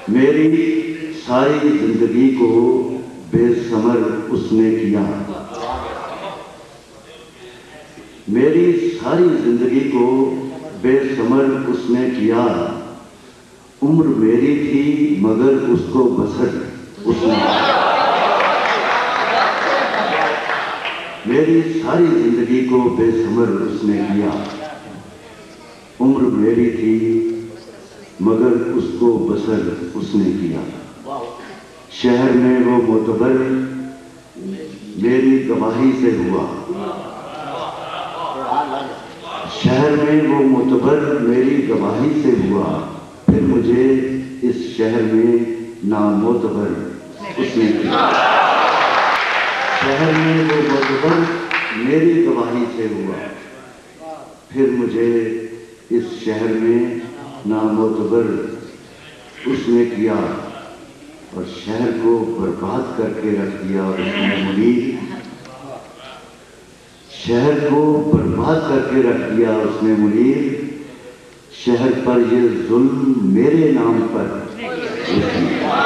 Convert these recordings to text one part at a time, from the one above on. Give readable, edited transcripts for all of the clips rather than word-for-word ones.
میری ساری زندگی کو بے ثمر اس نے کیا، میری ساری زندگی کو بے ثمر اس نے کیا، عمر میری تھی مگر اس کو بسر اس نے کیا۔ میری ساری زندگی کو بے ثمر اس نے کیا، عمر میری تھی مگر اس کو بسر اس نے کیا۔ شہر میں وہ معتبر میری گواہی سے ہوا، شہر میں وہ معتبر میری گواہی سے ہوا، پھر مجھے اس شہر میں نامعتبر اس نے کیا۔ شہر میں وہ معتبر میری گواہی سے ہوا، پھر مجھے اس شہر میں نامعتبر اس نے کیا، اور شہر کو برباد کر کے رکھ دیا اس نے منیر، شہر کو برباد کر کے رکھ دیا اس نے منیر، شہر پر یہ ظلم میرے نام پر اس نے کیا۔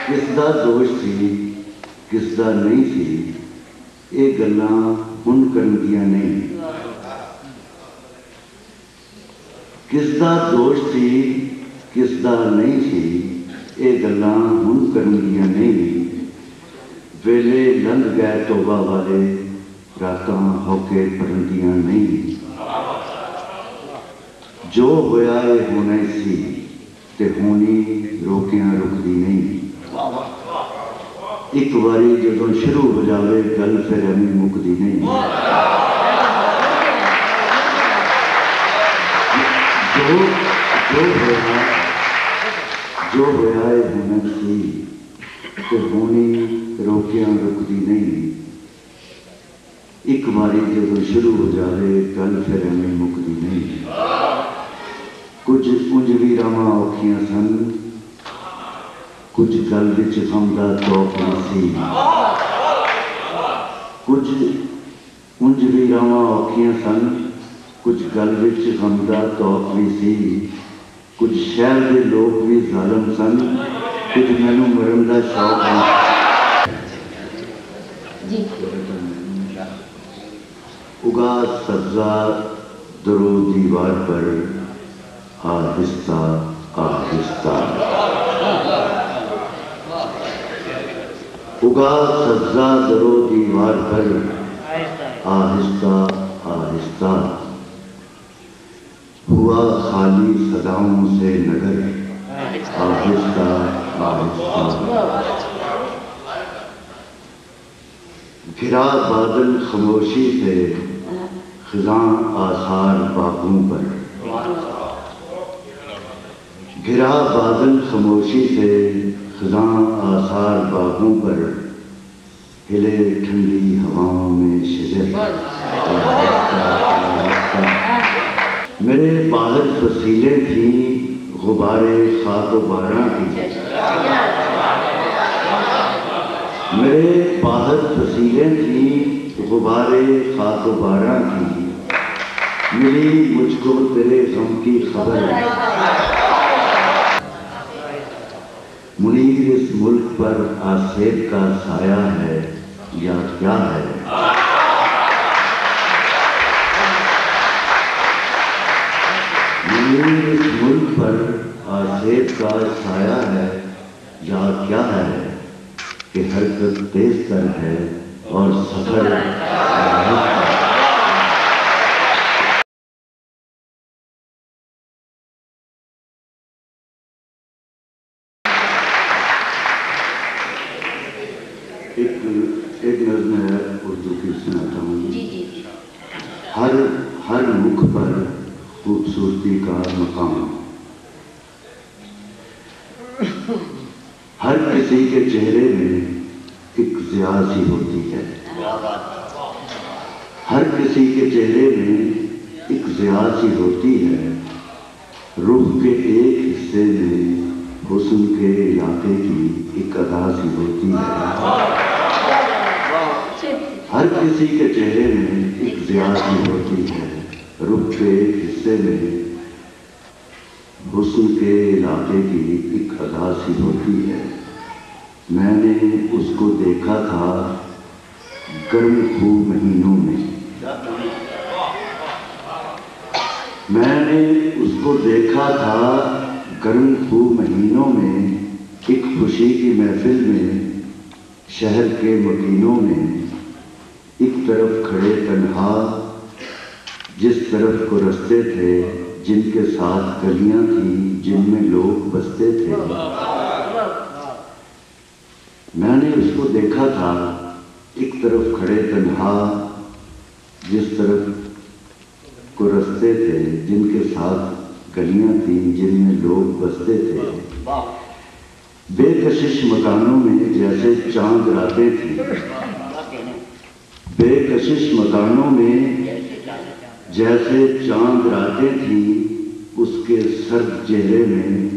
کس دا دوش سی کس دا نہیں سی، یہ گلاں ہن کرن دیاں نہیں۔ کس دا دوش سی کس دا نہیں سی، یہ گلاں ہن کرن دیاں نہیں۔ ویلے لنگ گئے توبہ والے، راتاں ہو کے پرندیاں نہیں۔ جو ہویا ہے ہونا سی تے ہونی روکیاں رکدی نہیں۔ ایک باری جدوں شروع ہو جاوے گل پھر ایویں مکدی نہیں۔ جو ہویا ہے ہونا سی تے ہونی روکیاں رکدی نہیں۔ ایک باری جدوں شروع ہو جاوے گل پھر ایویں مکدی نہیں۔ کچھ انج بھی راواں اوکھیاں سن، کچھ گل وچ غم دا توق نہیں سی۔ کچھ انج بھی راواں اوکھیاں سن، کچھ گل وچ غم دا توق نہیں سی۔ کچھ شہر دے لوگ بھی ظالم سن، کچھ مینوں مرن دا شوق نہیں۔ اگا سبزہ درو دیوار پر، آہستہ آہستہ۔ اگا سبزہ درو دیوار پر، آہستہ آہستہ۔ ہوا خالی صداؤں سے نگر، آہستہ آہستہ۔ گھرا بادل خاموشی سے، خزاں آثار باغوں پر۔ گھرا بادل خاموشی سے، خزاں آثار باغوں پر۔ ہلے ٹھنڈی ہواؤں میں شجر، میرے باہر فصیلیں تھیں غبارے خاک و باراں کی۔ میرے باہر فصیلیں تھیں غبارے خاک و باراں کی۔ ملی مجھ کو تیرے غم کی خبر، منیر اس ملک پر آصف کا سایہ ہے یا کیا ہے؟ منیر اس ملک پر آصف کا سایہ ہے یا کیا ہے، کہ حرکت تیز تر ہے اور سفر ایک نظم ہے اردو کی سناتا ہوں۔ ہر مکھ پر خوبصورتی کا مقام، ہر کسی کے چہرے میں ایک ضیاء سی ہوتی ہے۔ ہر کسی کے چہرے میں ایک ضیاء سی ہوتی ہے، روح کے ایک حصے میں حسن کے علاقے کی ایک ادا سی ہوتی ہے۔ ہر کسی کے چہرے میں ایک زیادتی ہوتی ہے، رخ کے ایک حصے میں حسن کے علاقے کی ایک ادا سی ہوتی ہے۔ میں نے اس کو دیکھا تھا گرم خوب مہینوں میں، میں نے اس کو دیکھا تھا گرم خوب مہینوں میں، ایک خوشی کی محفل میں، شہر کے مکینوں میں، ایک طرف کھڑے تنہا، جس طرف کو رستے تھے جن کے ساتھ گلیاں تھیں جن میں لوگ بستے تھے۔ میں نے اس کو دیکھا تھا ایک طرف کھڑے تنہا، جس طرف کو رستے تھے جن کے ساتھ گلیاں تھیں جن میں لوگ بستے تھے۔ بے کشش مکانوں میں جیسے چاند راتیں تھیں، بے کشش مکانوں میں جیسے چاند راتیں تھیں، اس کے سرد چہرے میں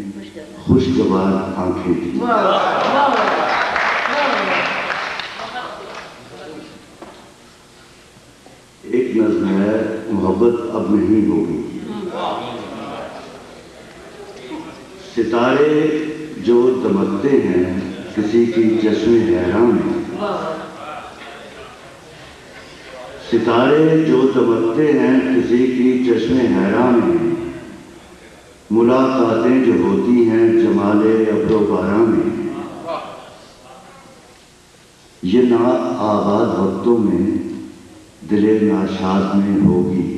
خوشگوار آنکھیں تھیں۔ ایک نظم ہے، محبت اب نہیں ہوگی۔ ستارے جو دمکتے ہیں کسی کی چشم حیران میں، ستارے جو دمکتے ہیں کسی کی چشم حیران میں، ملاقاتیں جو ہوتی ہیں جمال ابر و باران میں، یہ نا آباد وقتوں میں دل ناشاد میں ہوگی۔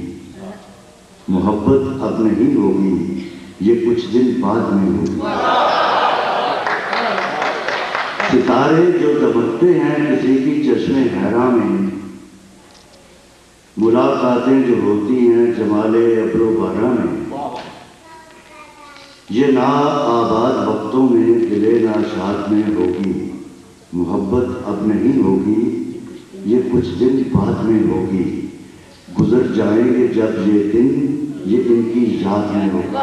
محبت اب نہیں ہوگی، یہ کچھ دن بعد میں ہوگی۔ ستارے جو دمکتے ہیں کسی کی چشم حیران میں، ملاقاتیں جو ہوتی ہیں جمال ابر و باران میں، یہ نا آباد وقتوں میں دل ناشاد میں ہوگی۔ محبت اب نہیں ہوگی، یہ کچھ دن بعد میں ہوگی۔ گزر جائیں گے جب یہ دن، یہ ان کی یاد میں ہوگی۔